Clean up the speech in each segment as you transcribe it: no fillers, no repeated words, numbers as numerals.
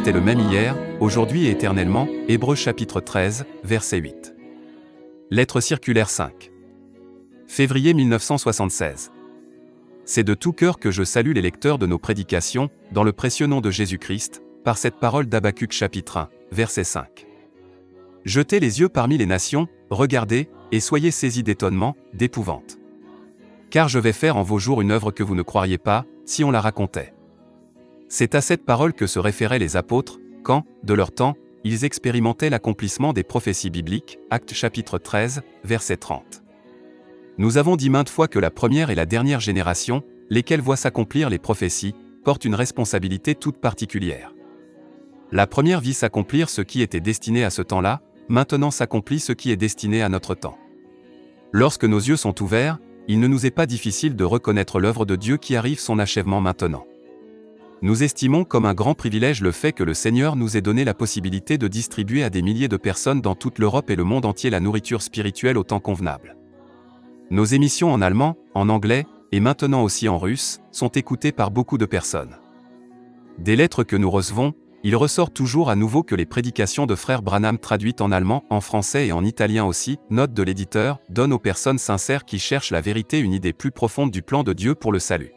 Christ est le même hier, aujourd'hui et éternellement. Hébreux chapitre 13, verset 8. Lettre circulaire 5. Février 1976. C'est de tout cœur que je salue les lecteurs de nos prédications, dans le précieux nom de Jésus-Christ, par cette parole d'Habacuc chapitre 1, verset 5. Jetez les yeux parmi les nations, regardez, et soyez saisis d'étonnement, d'épouvante. Car je vais faire en vos jours une œuvre que vous ne croiriez pas, si on la racontait. C'est à cette parole que se référaient les apôtres, quand, de leur temps, ils expérimentaient l'accomplissement des prophéties bibliques, Actes chapitre 13, verset 30. Nous avons dit maintes fois que la première et la dernière génération, lesquelles voient s'accomplir les prophéties, portent une responsabilité toute particulière. La première vit s'accomplir ce qui était destiné à ce temps-là, maintenant s'accomplit ce qui est destiné à notre temps. Lorsque nos yeux sont ouverts, il ne nous est pas difficile de reconnaître l'œuvre de Dieu qui arrive son achèvement maintenant. Nous estimons comme un grand privilège le fait que le Seigneur nous ait donné la possibilité de distribuer à des milliers de personnes dans toute l'Europe et le monde entier la nourriture spirituelle au temps convenable. Nos émissions en allemand, en anglais, et maintenant aussi en russe, sont écoutées par beaucoup de personnes. Des lettres que nous recevons, il ressort toujours à nouveau que les prédications de frère Branham traduites en allemand, en français et en italien aussi, note de l'éditeur, donnent aux personnes sincères qui cherchent la vérité une idée plus profonde du plan de Dieu pour le salut.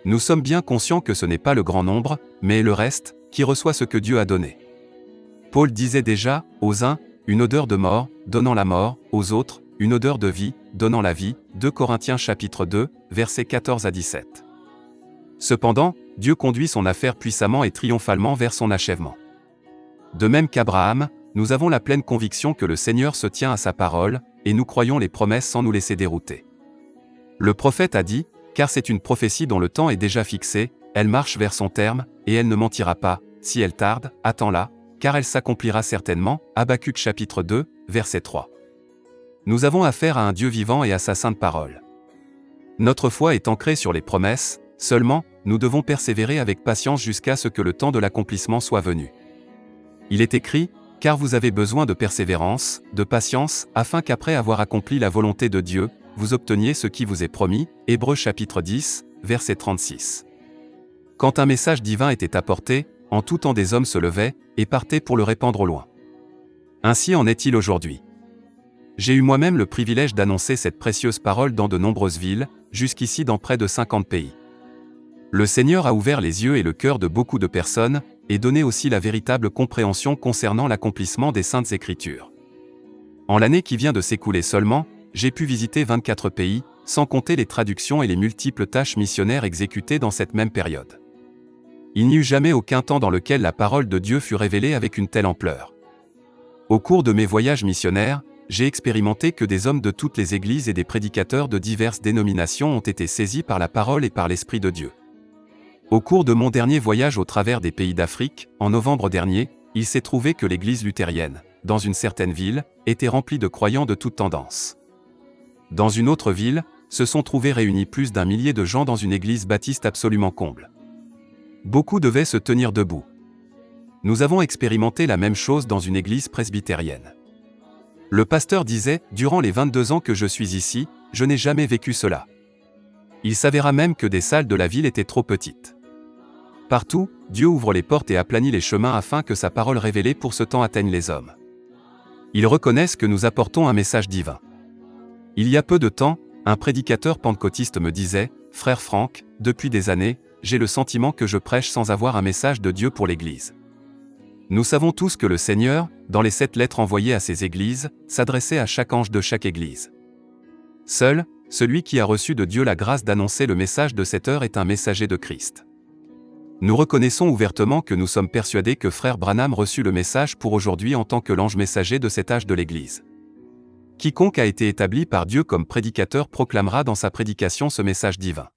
Nous sommes bien conscients que ce n'est pas le grand nombre, mais le reste, qui reçoit ce que Dieu a donné. Paul disait déjà, aux uns, une odeur de mort, donnant la mort, aux autres, une odeur de vie, donnant la vie, 2 Corinthiens chapitre 2, versets 14 à 17. Cependant, Dieu conduit son affaire puissamment et triomphalement vers son achèvement. De même qu'Abraham, nous avons la pleine conviction que le Seigneur se tient à sa parole, et nous croyons les promesses sans nous laisser dérouter. Le prophète a dit, car c'est une prophétie dont le temps est déjà fixé, elle marche vers son terme, et elle ne mentira pas, si elle tarde, attends-la, car elle s'accomplira certainement, Habacuc chapitre 2, verset 3. Nous avons affaire à un Dieu vivant et à sa sainte parole. Notre foi est ancrée sur les promesses, seulement, nous devons persévérer avec patience jusqu'à ce que le temps de l'accomplissement soit venu. Il est écrit, car vous avez besoin de persévérance, de patience, afin qu'après avoir accompli la volonté de Dieu, vous obteniez ce qui vous est promis, Hébreux chapitre 10, verset 36. Quand un message divin était apporté, en tout temps des hommes se levaient, et partaient pour le répandre au loin. Ainsi en est-il aujourd'hui. J'ai eu moi-même le privilège d'annoncer cette précieuse parole dans de nombreuses villes, jusqu'ici dans près de 50 pays. Le Seigneur a ouvert les yeux et le cœur de beaucoup de personnes, et donné aussi la véritable compréhension concernant l'accomplissement des Saintes Écritures. En l'année qui vient de s'écouler seulement, j'ai pu visiter 24 pays, sans compter les traductions et les multiples tâches missionnaires exécutées dans cette même période. Il n'y eut jamais aucun temps dans lequel la parole de Dieu fut révélée avec une telle ampleur. Au cours de mes voyages missionnaires, j'ai expérimenté que des hommes de toutes les églises et des prédicateurs de diverses dénominations ont été saisis par la parole et par l'Esprit de Dieu. Au cours de mon dernier voyage au travers des pays d'Afrique, en novembre dernier, il s'est trouvé que l'église luthérienne, dans une certaine ville, était remplie de croyants de toutes tendances. Dans une autre ville, se sont trouvés réunis plus d'1 millier de gens dans une église baptiste absolument comble. Beaucoup devaient se tenir debout. Nous avons expérimenté la même chose dans une église presbytérienne. Le pasteur disait, durant les 22 ans que je suis ici, je n'ai jamais vécu cela. Il s'avéra même que des salles de la ville étaient trop petites. Partout, Dieu ouvre les portes et aplanit les chemins afin que sa parole révélée pour ce temps atteigne les hommes. Ils reconnaissent que nous apportons un message divin. Il y a peu de temps, un prédicateur pentecôtiste me disait, « Frère Franck, depuis des années, j'ai le sentiment que je prêche sans avoir un message de Dieu pour l'Église. » Nous savons tous que le Seigneur, dans les 7 lettres envoyées à ces églises, s'adressait à chaque ange de chaque église. Seul, celui qui a reçu de Dieu la grâce d'annoncer le message de cette heure est un messager de Christ. Nous reconnaissons ouvertement que nous sommes persuadés que frère Branham reçut le message pour aujourd'hui en tant que l'ange messager de cet âge de l'Église. Quiconque a été établi par Dieu comme prédicateur proclamera dans sa prédication ce message divin.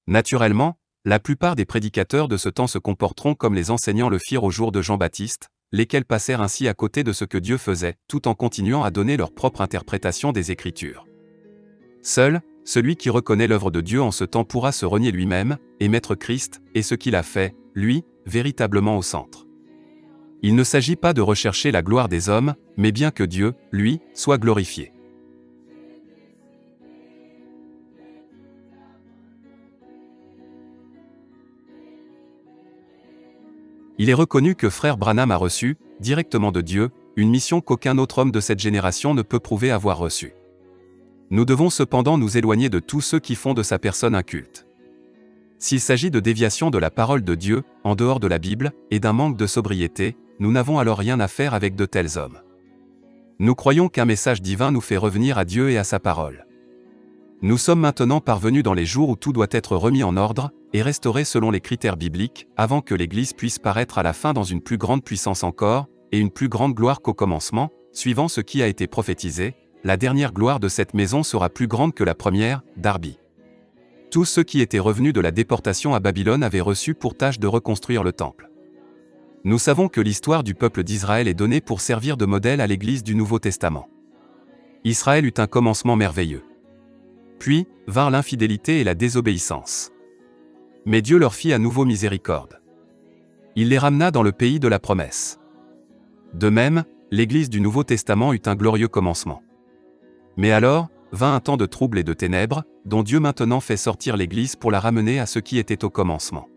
Naturellement, la plupart des prédicateurs de ce temps se comporteront comme les enseignants le firent au jour de Jean-Baptiste, lesquels passèrent ainsi à côté de ce que Dieu faisait, tout en continuant à donner leur propre interprétation des Écritures. Seul, celui qui reconnaît l'œuvre de Dieu en ce temps pourra se renier lui-même, et mettre Christ, et ce qu'il a fait, lui, véritablement au centre. Il ne s'agit pas de rechercher la gloire des hommes, mais bien que Dieu, lui, soit glorifié. Il est reconnu que frère Branham a reçu, directement de Dieu, une mission qu'aucun autre homme de cette génération ne peut prouver avoir reçue. Nous devons cependant nous éloigner de tous ceux qui font de sa personne un culte. S'il s'agit de déviation de la parole de Dieu, en dehors de la Bible, et d'un manque de sobriété, nous n'avons alors rien à faire avec de tels hommes. Nous croyons qu'un message divin nous fait revenir à Dieu et à sa parole. Nous sommes maintenant parvenus dans les jours où tout doit être remis en ordre, et restauré selon les critères bibliques, avant que l'Église puisse paraître à la fin dans une plus grande puissance encore, et une plus grande gloire qu'au commencement, suivant ce qui a été prophétisé, la dernière gloire de cette maison sera plus grande que la première, Darby. Tous ceux qui étaient revenus de la déportation à Babylone avaient reçu pour tâche de reconstruire le temple. Nous savons que l'histoire du peuple d'Israël est donnée pour servir de modèle à l'Église du Nouveau Testament. Israël eut un commencement merveilleux. Puis, vinrent l'infidélité et la désobéissance. Mais Dieu leur fit à nouveau miséricorde. Il les ramena dans le pays de la promesse. De même, l'Église du Nouveau Testament eut un glorieux commencement. Mais alors, vint un temps de trouble et de ténèbres, dont Dieu maintenant fait sortir l'Église pour la ramener à ce qui était au commencement.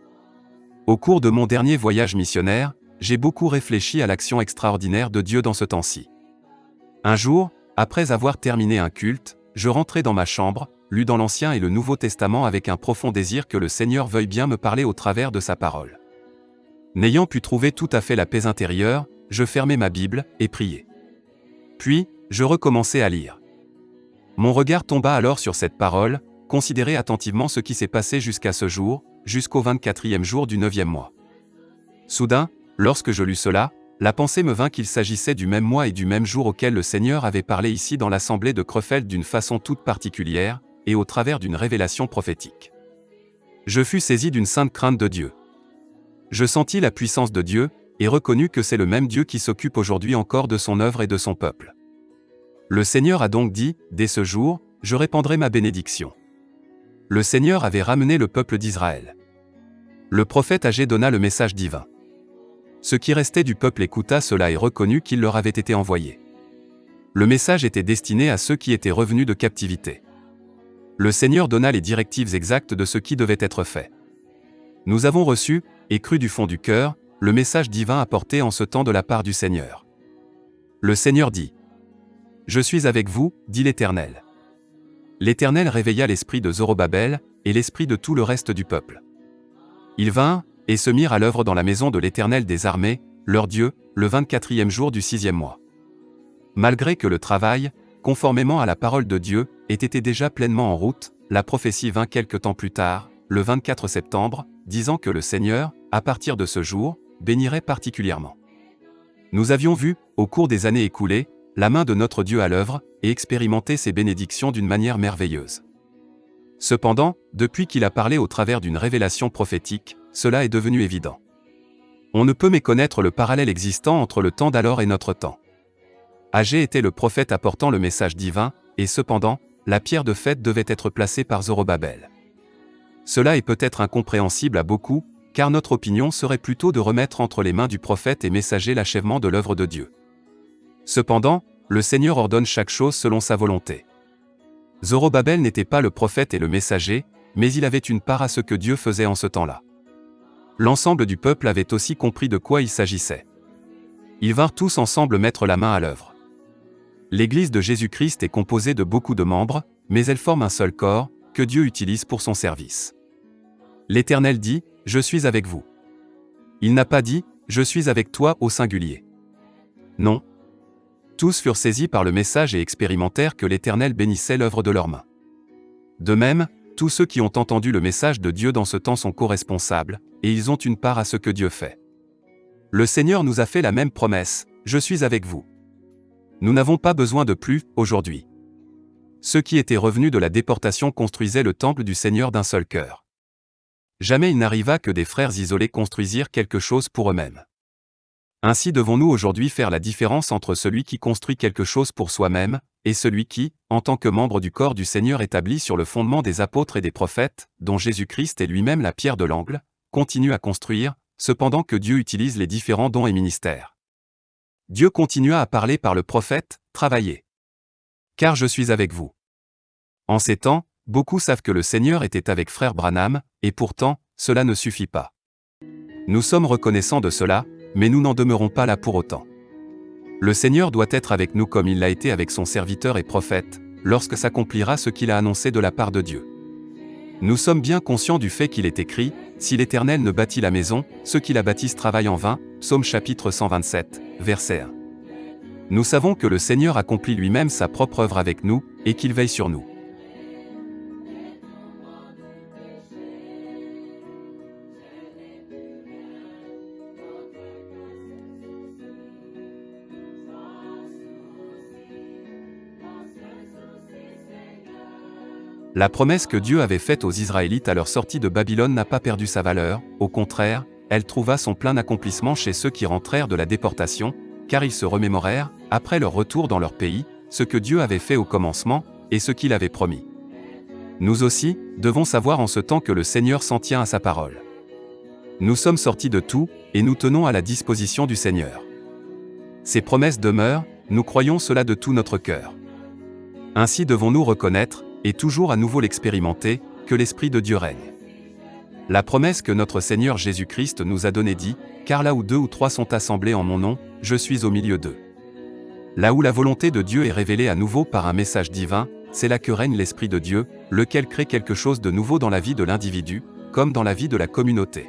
Au cours de mon dernier voyage missionnaire, j'ai beaucoup réfléchi à l'action extraordinaire de Dieu dans ce temps-ci. Un jour, après avoir terminé un culte, je rentrai dans ma chambre, lus dans l'Ancien et le Nouveau Testament avec un profond désir que le Seigneur veuille bien me parler au travers de sa parole. N'ayant pu trouver tout à fait la paix intérieure, je fermai ma Bible et priai. Puis, je recommençai à lire. Mon regard tomba alors sur cette parole, considérez attentivement ce qui s'est passé jusqu'à ce jour, jusqu'au 24e jour du 9e mois. Soudain, lorsque je lus cela, la pensée me vint qu'il s'agissait du même mois et du même jour auquel le Seigneur avait parlé ici dans l'assemblée de Krefeld d'une façon toute particulière, et au travers d'une révélation prophétique. Je fus saisi d'une sainte crainte de Dieu. Je sentis la puissance de Dieu, et reconnus que c'est le même Dieu qui s'occupe aujourd'hui encore de son œuvre et de son peuple. Le Seigneur a donc dit, dès ce jour, je répandrai ma bénédiction. Le Seigneur avait ramené le peuple d'Israël. Le prophète Agé donna le message divin. Ce qui restait du peuple écouta cela et reconnut qu'il leur avait été envoyé. Le message était destiné à ceux qui étaient revenus de captivité. Le Seigneur donna les directives exactes de ce qui devait être fait. Nous avons reçu, et cru du fond du cœur, le message divin apporté en ce temps de la part du Seigneur. Le Seigneur dit: Je suis avec vous, dit l'Éternel. L'Éternel réveilla l'esprit de Zorobabel, et l'esprit de tout le reste du peuple. Ils vinrent, et se mirent à l'œuvre dans la maison de l'Éternel des armées, leur Dieu, le 24e jour du 6e mois. Malgré que le travail, conformément à la parole de Dieu, ait été déjà pleinement en route, la prophétie vint quelque temps plus tard, le 24 septembre, disant que le Seigneur, à partir de ce jour, bénirait particulièrement. Nous avions vu, au cours des années écoulées, la main de notre Dieu à l'œuvre, et expérimenté ses bénédictions d'une manière merveilleuse. Cependant, depuis qu'il a parlé au travers d'une révélation prophétique, cela est devenu évident. On ne peut méconnaître le parallèle existant entre le temps d'alors et notre temps. Agé était le prophète apportant le message divin, et cependant, la pierre de faite devait être placée par Zorobabel. Cela est peut-être incompréhensible à beaucoup, car notre opinion serait plutôt de remettre entre les mains du prophète et messager l'achèvement de l'œuvre de Dieu. Cependant, le Seigneur ordonne chaque chose selon sa volonté. Zorobabel n'était pas le prophète et le messager, mais il avait une part à ce que Dieu faisait en ce temps-là. L'ensemble du peuple avait aussi compris de quoi il s'agissait. Ils vinrent tous ensemble mettre la main à l'œuvre. L'Église de Jésus-Christ est composée de beaucoup de membres, mais elle forme un seul corps, que Dieu utilise pour son service. L'Éternel dit, « Je suis avec vous ». Il n'a pas dit, « Je suis avec toi » au singulier. Non. Tous furent saisis par le message et expérimentèrent que l'Éternel bénissait l'œuvre de leurs mains. De même, tous ceux qui ont entendu le message de Dieu dans ce temps sont co-responsables, et ils ont une part à ce que Dieu fait. Le Seigneur nous a fait la même promesse, « Je suis avec vous ». Nous n'avons pas besoin de plus, aujourd'hui. Ceux qui étaient revenus de la déportation construisaient le temple du Seigneur d'un seul cœur. Jamais il n'arriva que des frères isolés construisirent quelque chose pour eux-mêmes. Ainsi devons-nous aujourd'hui faire la différence entre celui qui construit quelque chose pour soi-même, et celui qui, en tant que membre du corps du Seigneur établi sur le fondement des apôtres et des prophètes, dont Jésus-Christ est lui-même la pierre de l'angle, continue à construire, cependant que Dieu utilise les différents dons et ministères. Dieu continua à parler par le prophète, « Travaillez. Car je suis avec vous. » En ces temps, beaucoup savent que le Seigneur était avec frère Branham, et pourtant, cela ne suffit pas. Nous sommes reconnaissants de cela, mais nous n'en demeurons pas là pour autant. Le Seigneur doit être avec nous comme il l'a été avec son serviteur et prophète, lorsque s'accomplira ce qu'il a annoncé de la part de Dieu. Nous sommes bien conscients du fait qu'il est écrit, « Si l'Éternel ne bâtit la maison, ceux qui la bâtissent travaillent en vain » Psaume chapitre 127, verset 1. Nous savons que le Seigneur accomplit lui-même sa propre œuvre avec nous, et qu'il veille sur nous. La promesse que Dieu avait faite aux Israélites à leur sortie de Babylone n'a pas perdu sa valeur, au contraire, elle trouva son plein accomplissement chez ceux qui rentrèrent de la déportation, car ils se remémorèrent, après leur retour dans leur pays, ce que Dieu avait fait au commencement, et ce qu'il avait promis. Nous aussi, devons savoir en ce temps que le Seigneur s'en tient à sa parole. Nous sommes sortis de tout, et nous tenons à la disposition du Seigneur. Ses promesses demeurent, nous croyons cela de tout notre cœur. Ainsi devons-nous reconnaître, et toujours à nouveau l'expérimenter, que l'Esprit de Dieu règne. La promesse que notre Seigneur Jésus-Christ nous a donnée dit, « Car là où 2 ou 3 sont assemblés en mon nom, je suis au milieu d'eux. » Là où la volonté de Dieu est révélée à nouveau par un message divin, c'est là que règne l'Esprit de Dieu, lequel crée quelque chose de nouveau dans la vie de l'individu, comme dans la vie de la communauté.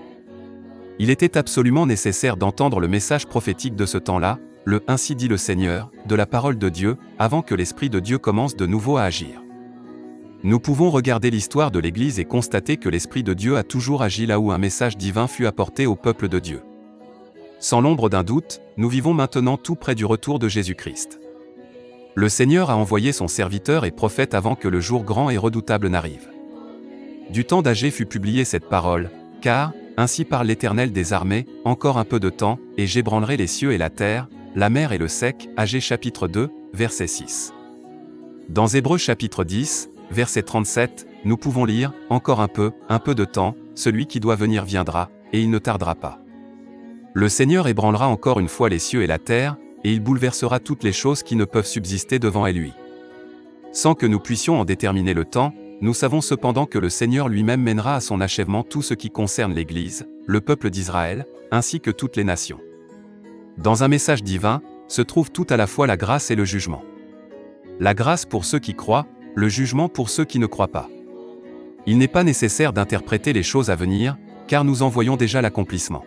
Il était absolument nécessaire d'entendre le message prophétique de ce temps-là, le « Ainsi dit le Seigneur » de la parole de Dieu, avant que l'Esprit de Dieu commence de nouveau à agir. Nous pouvons regarder l'histoire de l'Église et constater que l'Esprit de Dieu a toujours agi là où un message divin fut apporté au peuple de Dieu. Sans l'ombre d'un doute, nous vivons maintenant tout près du retour de Jésus-Christ. Le Seigneur a envoyé son serviteur et prophète avant que le jour grand et redoutable n'arrive. Du temps d'Agé fut publiée cette parole, car, ainsi parle l'Éternel des armées, encore un peu de temps, et j'ébranlerai les cieux et la terre, la mer et le sec, Agé chapitre 2, verset 6. Dans Hébreux chapitre 10, verset 37, nous pouvons lire, « Encore un peu de temps, celui qui doit venir viendra, et il ne tardera pas. Le Seigneur ébranlera encore une fois les cieux et la terre, et il bouleversera toutes les choses qui ne peuvent subsister devant lui. » Sans que nous puissions en déterminer le temps, nous savons cependant que le Seigneur lui-même mènera à son achèvement tout ce qui concerne l'Église, le peuple d'Israël, ainsi que toutes les nations. Dans un message divin, se trouve tout à la fois la grâce et le jugement. La grâce pour ceux qui croient, le jugement pour ceux qui ne croient pas. Il n'est pas nécessaire d'interpréter les choses à venir, car nous en voyons déjà l'accomplissement.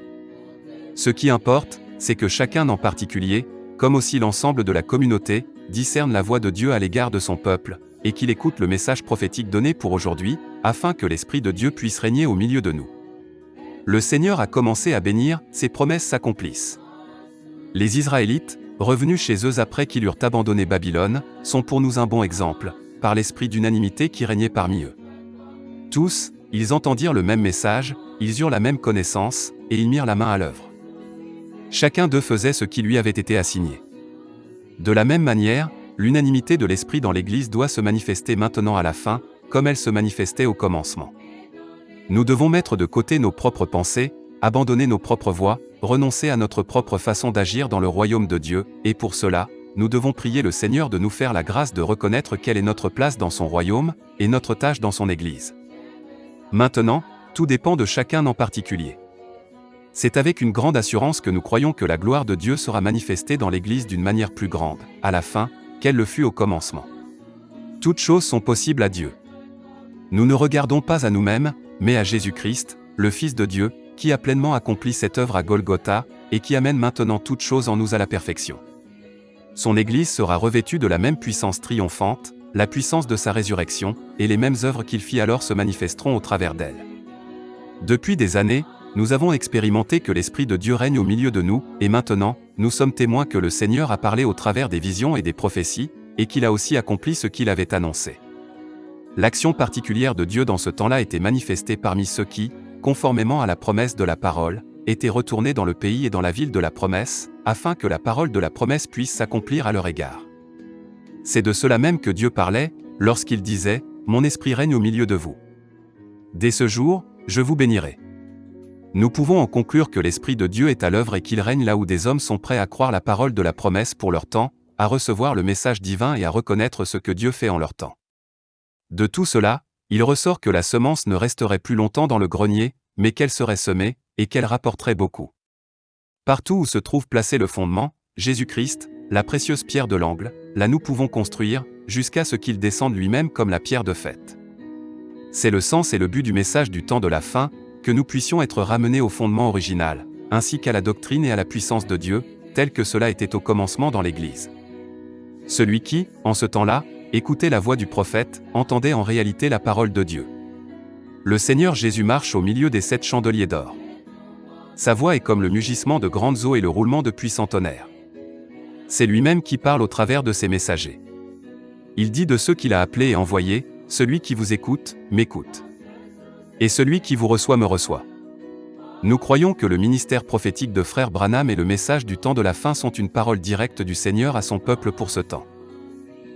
Ce qui importe, c'est que chacun en particulier, comme aussi l'ensemble de la communauté, discerne la voix de Dieu à l'égard de son peuple, et qu'il écoute le message prophétique donné pour aujourd'hui, afin que l'Esprit de Dieu puisse régner au milieu de nous. Le Seigneur a commencé à bénir, ses promesses s'accomplissent. Les Israélites, revenus chez eux après qu'ils eurent abandonné Babylone, sont pour nous un bon exemple, par l'esprit d'unanimité qui régnait parmi eux. Tous, ils entendirent le même message, ils eurent la même connaissance, et ils mirent la main à l'œuvre. Chacun d'eux faisait ce qui lui avait été assigné. De la même manière, l'unanimité de l'esprit dans l'Église doit se manifester maintenant à la fin, comme elle se manifestait au commencement. Nous devons mettre de côté nos propres pensées, abandonner nos propres voies, renoncer à notre propre façon d'agir dans le royaume de Dieu, et pour cela, nous devons prier le Seigneur de nous faire la grâce de reconnaître quelle est notre place dans son royaume, et notre tâche dans son Église. Maintenant, tout dépend de chacun en particulier. C'est avec une grande assurance que nous croyons que la gloire de Dieu sera manifestée dans l'Église d'une manière plus grande, à la fin, qu'elle le fut au commencement. Toutes choses sont possibles à Dieu. Nous ne regardons pas à nous-mêmes, mais à Jésus-Christ, le Fils de Dieu, qui a pleinement accompli cette œuvre à Golgotha, et qui amène maintenant toutes choses en nous à la perfection. Son Église sera revêtue de la même puissance triomphante, la puissance de sa résurrection, et les mêmes œuvres qu'il fit alors se manifesteront au travers d'elle. Depuis des années, nous avons expérimenté que l'Esprit de Dieu règne au milieu de nous, et maintenant, nous sommes témoins que le Seigneur a parlé au travers des visions et des prophéties, et qu'il a aussi accompli ce qu'il avait annoncé. L'action particulière de Dieu dans ce temps-là était manifestée parmi ceux qui, conformément à la promesse de la parole, étaient retournés dans le pays et dans la ville de la promesse, afin que la parole de la promesse puisse s'accomplir à leur égard. C'est de cela même que Dieu parlait, lorsqu'il disait « Mon esprit règne au milieu de vous. Dès ce jour, je vous bénirai. » Nous pouvons en conclure que l'Esprit de Dieu est à l'œuvre et qu'il règne là où des hommes sont prêts à croire la parole de la promesse pour leur temps, à recevoir le message divin et à reconnaître ce que Dieu fait en leur temps. De tout cela, il ressort que la semence ne resterait plus longtemps dans le grenier, mais qu'elle serait semée, et qu'elle rapporterait beaucoup. Partout où se trouve placé le fondement, Jésus-Christ, la précieuse pierre de l'angle, là nous pouvons construire, jusqu'à ce qu'il descende lui-même comme la pierre de faite. C'est le sens et le but du message du temps de la fin, que nous puissions être ramenés au fondement original, ainsi qu'à la doctrine et à la puissance de Dieu, tel que cela était au commencement dans l'Église. Celui qui, en ce temps-là, écoutait la voix du prophète, entendait en réalité la parole de Dieu. Le Seigneur Jésus marche au milieu des 7 chandeliers d'or. Sa voix est comme le mugissement de grandes eaux et le roulement de puissants tonnerres. C'est lui-même qui parle au travers de ses messagers. Il dit de ceux qu'il a appelés et envoyés, « Celui qui vous écoute, m'écoute. Et celui qui vous reçoit me reçoit. » Nous croyons que le ministère prophétique de Frère Branham et le message du temps de la fin sont une parole directe du Seigneur à son peuple pour ce temps.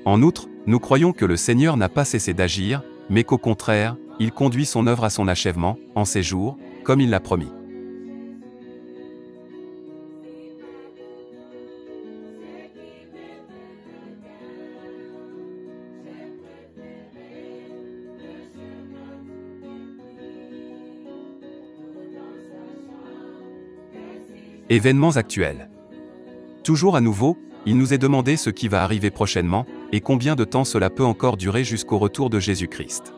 En outre, nous croyons que le Seigneur n'a pas cessé d'agir, mais qu'au contraire, il conduit son œuvre à son achèvement, en ces jours, comme il l'a promis. Événements actuels. Toujours à nouveau, il nous est demandé ce qui va arriver prochainement, et combien de temps cela peut encore durer jusqu'au retour de Jésus-Christ.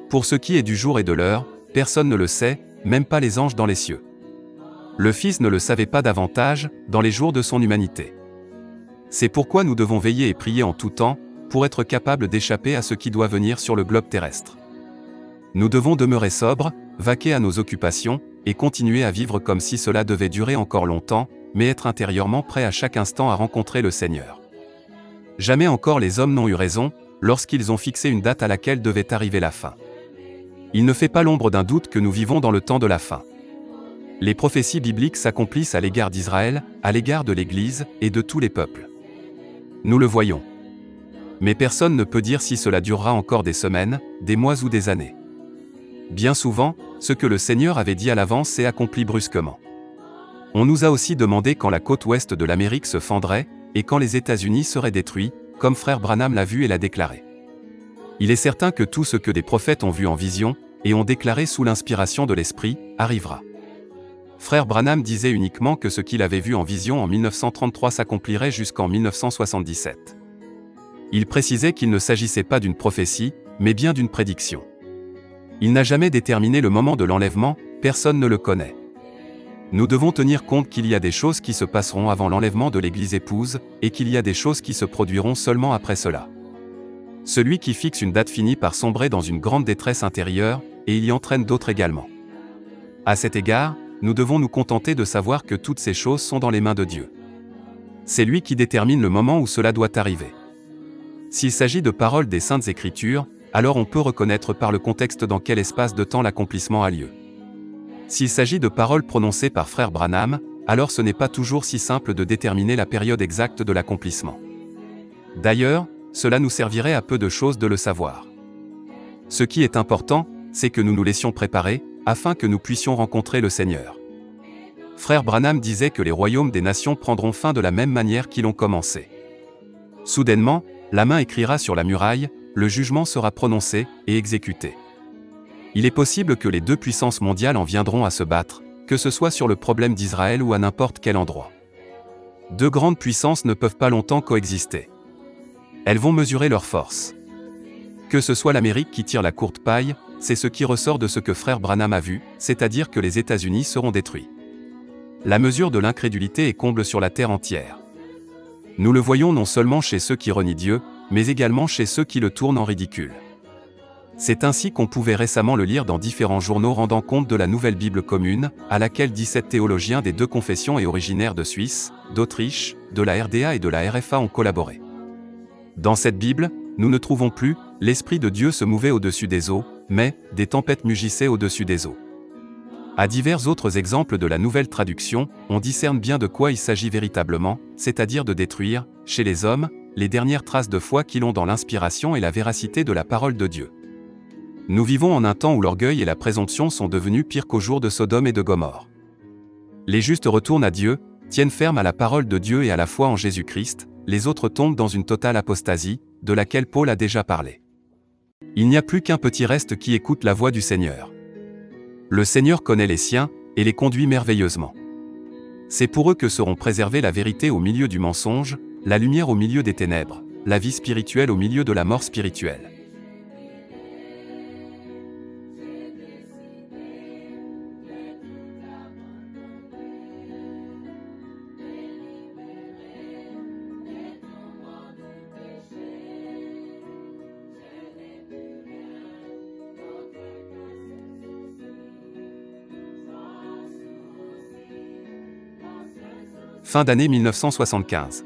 Pour ce qui est du jour et de l'heure, personne ne le sait, même pas les anges dans les cieux. Le Fils ne le savait pas davantage, dans les jours de son humanité. C'est pourquoi nous devons veiller et prier en tout temps, pour être capables d'échapper à ce qui doit venir sur le globe terrestre. Nous devons demeurer sobres, vaquer à nos occupations, et continuer à vivre comme si cela devait durer encore longtemps, mais être intérieurement prêts à chaque instant à rencontrer le Seigneur. Jamais encore les hommes n'ont eu raison, lorsqu'ils ont fixé une date à laquelle devait arriver la fin. Il ne fait pas l'ombre d'un doute que nous vivons dans le temps de la fin. Les prophéties bibliques s'accomplissent à l'égard d'Israël, à l'égard de l'Église, et de tous les peuples. Nous le voyons. Mais personne ne peut dire si cela durera encore des semaines, des mois ou des années. Bien souvent, ce que le Seigneur avait dit à l'avance s'est accompli brusquement. On nous a aussi demandé quand la côte ouest de l'Amérique se fendrait, et quand les États-Unis seraient détruits, comme Frère Branham l'a vu et l'a déclaré. Il est certain que tout ce que des prophètes ont vu en vision, et ont déclaré sous l'inspiration de l'Esprit, arrivera. Frère Branham disait uniquement que ce qu'il avait vu en vision en 1933 s'accomplirait jusqu'en 1977. Il précisait qu'il ne s'agissait pas d'une prophétie, mais bien d'une prédiction. Il n'a jamais déterminé le moment de l'enlèvement, personne ne le connaît. Nous devons tenir compte qu'il y a des choses qui se passeront avant l'enlèvement de l'Église épouse, et qu'il y a des choses qui se produiront seulement après cela. Celui qui fixe une date finit par sombrer dans une grande détresse intérieure, et il y entraîne d'autres également. À cet égard, nous devons nous contenter de savoir que toutes ces choses sont dans les mains de Dieu. C'est lui qui détermine le moment où cela doit arriver. S'il s'agit de paroles des Saintes Écritures, alors on peut reconnaître par le contexte dans quel espace de temps l'accomplissement a lieu. S'il s'agit de paroles prononcées par Frère Branham, alors ce n'est pas toujours si simple de déterminer la période exacte de l'accomplissement. D'ailleurs, cela nous servirait à peu de choses de le savoir. Ce qui est important, c'est que nous nous laissions préparer, afin que nous puissions rencontrer le Seigneur. Frère Branham disait que les royaumes des nations prendront fin de la même manière qu'ils ont commencé. Soudainement, la main écrira sur la muraille, le jugement sera prononcé et exécuté. Il est possible que les deux puissances mondiales en viendront à se battre, que ce soit sur le problème d'Israël ou à n'importe quel endroit. Deux grandes puissances ne peuvent pas longtemps coexister. Elles vont mesurer leurs forces. Que ce soit l'Amérique qui tire la courte paille, c'est ce qui ressort de ce que Frère Branham a vu, c'est-à-dire que les États-Unis seront détruits. La mesure de l'incrédulité est comble sur la terre entière. Nous le voyons non seulement chez ceux qui renient Dieu, mais également chez ceux qui le tournent en ridicule. C'est ainsi qu'on pouvait récemment le lire dans différents journaux rendant compte de la nouvelle Bible commune, à laquelle 17 théologiens des deux confessions et originaires de Suisse, d'Autriche, de la RDA et de la RFA ont collaboré. Dans cette Bible, nous ne trouvons plus « l'Esprit de Dieu se mouvait au-dessus des eaux », mais « des tempêtes mugissaient au-dessus des eaux ». À divers autres exemples de la nouvelle traduction, on discerne bien de quoi il s'agit véritablement, c'est-à-dire de détruire, chez les hommes, les dernières traces de foi qu'ils ont dans l'inspiration et la véracité de la parole de Dieu. Nous vivons en un temps où l'orgueil et la présomption sont devenus pires qu'au jour de Sodome et de Gomorrhe. Les justes retournent à Dieu, tiennent ferme à la parole de Dieu et à la foi en Jésus-Christ, les autres tombent dans une totale apostasie, de laquelle Paul a déjà parlé. Il n'y a plus qu'un petit reste qui écoute la voix du Seigneur. Le Seigneur connaît les siens, et les conduit merveilleusement. C'est pour eux que seront préservées la vérité au milieu du mensonge, la lumière au milieu des ténèbres, la vie spirituelle au milieu de la mort spirituelle. Fin d'année 1975.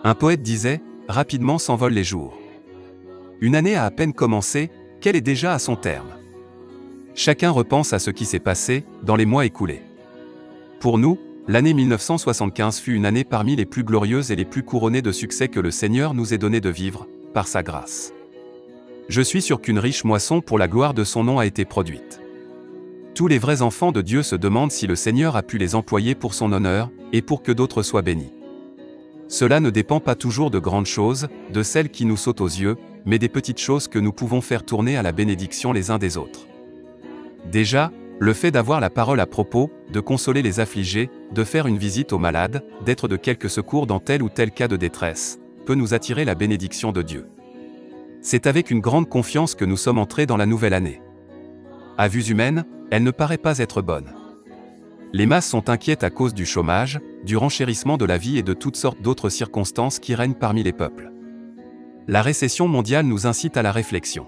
Un poète disait « Rapidement s'envolent les jours ». Une année a à peine commencé, qu'elle est déjà à son terme. Chacun repense à ce qui s'est passé dans les mois écoulés. Pour nous, l'année 1975 fut une année parmi les plus glorieuses et les plus couronnées de succès que le Seigneur nous ait donné de vivre, par sa grâce. Je suis sûr qu'une riche moisson pour la gloire de son nom a été produite. Tous les vrais enfants de Dieu se demandent si le Seigneur a pu les employer pour son honneur, et pour que d'autres soient bénis. Cela ne dépend pas toujours de grandes choses, de celles qui nous sautent aux yeux, mais des petites choses que nous pouvons faire tourner à la bénédiction les uns des autres. Déjà, le fait d'avoir la parole à propos, de consoler les affligés, de faire une visite aux malades, d'être de quelque secours dans tel ou tel cas de détresse, peut nous attirer la bénédiction de Dieu. C'est avec une grande confiance que nous sommes entrés dans la nouvelle année. À vue humaine, elle ne paraît pas être bonne. Les masses sont inquiètes à cause du chômage, du renchérissement de la vie et de toutes sortes d'autres circonstances qui règnent parmi les peuples. La récession mondiale nous incite à la réflexion.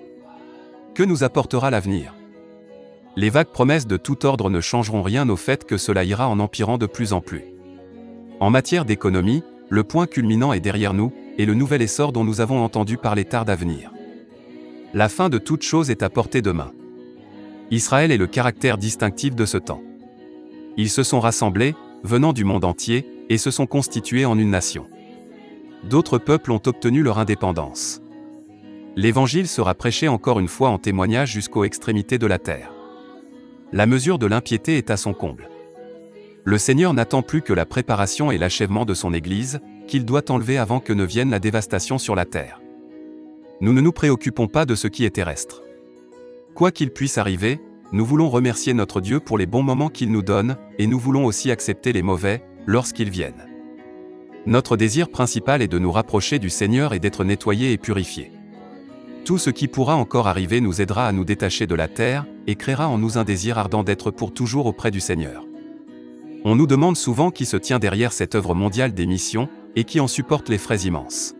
Que nous apportera l'avenir ? Les vagues promesses de tout ordre ne changeront rien au fait que cela ira en empirant de plus en plus. En matière d'économie, le point culminant est derrière nous, et le nouvel essor dont nous avons entendu parler tarde à venir. La fin de toute chose est à portée de main. Israël est le caractère distinctif de ce temps. Ils se sont rassemblés, venant du monde entier, et se sont constitués en une nation. D'autres peuples ont obtenu leur indépendance. L'Évangile sera prêché encore une fois en témoignage jusqu'aux extrémités de la terre. La mesure de l'impiété est à son comble. Le Seigneur n'attend plus que la préparation et l'achèvement de son Église, qu'il doit enlever avant que ne vienne la dévastation sur la terre. Nous ne nous préoccupons pas de ce qui est terrestre. Quoi qu'il puisse arriver, nous voulons remercier notre Dieu pour les bons moments qu'il nous donne, et nous voulons aussi accepter les mauvais, lorsqu'ils viennent. Notre désir principal est de nous rapprocher du Seigneur et d'être nettoyés et purifiés. Tout ce qui pourra encore arriver nous aidera à nous détacher de la terre, et créera en nous un désir ardent d'être pour toujours auprès du Seigneur. On nous demande souvent qui se tient derrière cette œuvre mondiale des missions, et qui en supporte les frais immenses.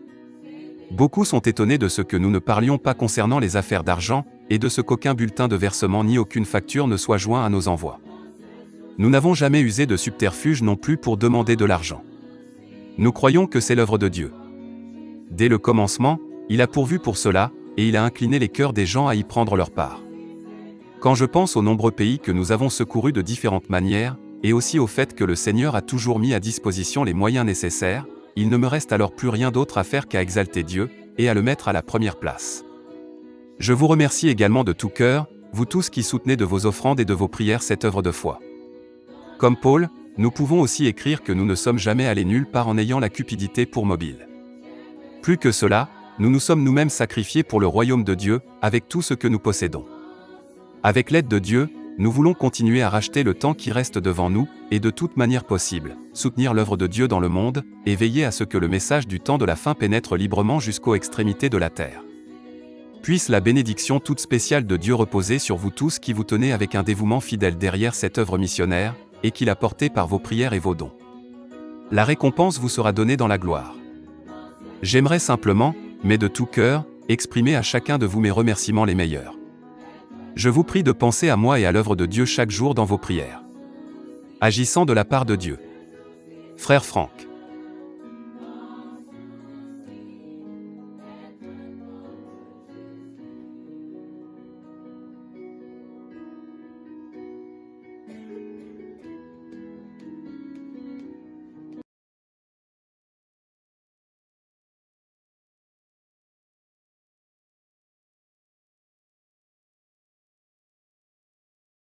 Beaucoup sont étonnés de ce que nous ne parlions pas concernant les affaires d'argent, et de ce qu'aucun bulletin de versement ni aucune facture ne soit joint à nos envois. Nous n'avons jamais usé de subterfuge non plus pour demander de l'argent. Nous croyons que c'est l'œuvre de Dieu. Dès le commencement, il a pourvu pour cela, et il a incliné les cœurs des gens à y prendre leur part. Quand je pense aux nombreux pays que nous avons secourus de différentes manières, et aussi au fait que le Seigneur a toujours mis à disposition les moyens nécessaires, il ne me reste alors plus rien d'autre à faire qu'à exalter Dieu, et à le mettre à la première place. Je vous remercie également de tout cœur, vous tous qui soutenez de vos offrandes et de vos prières cette œuvre de foi. Comme Paul, nous pouvons aussi écrire que nous ne sommes jamais allés nulle part en ayant la cupidité pour mobile. Plus que cela, nous nous sommes nous-mêmes sacrifiés pour le royaume de Dieu, avec tout ce que nous possédons. Avec l'aide de Dieu, nous voulons continuer à racheter le temps qui reste devant nous, et de toute manière possible, soutenir l'œuvre de Dieu dans le monde, et veiller à ce que le message du temps de la fin pénètre librement jusqu'aux extrémités de la terre. Puisse la bénédiction toute spéciale de Dieu reposer sur vous tous qui vous tenez avec un dévouement fidèle derrière cette œuvre missionnaire, et qui la portez par vos prières et vos dons. La récompense vous sera donnée dans la gloire. J'aimerais simplement, mais de tout cœur, exprimer à chacun de vous mes remerciements les meilleurs. Je vous prie de penser à moi et à l'œuvre de Dieu chaque jour dans vos prières. Agissant de la part de Dieu. Frère Franck.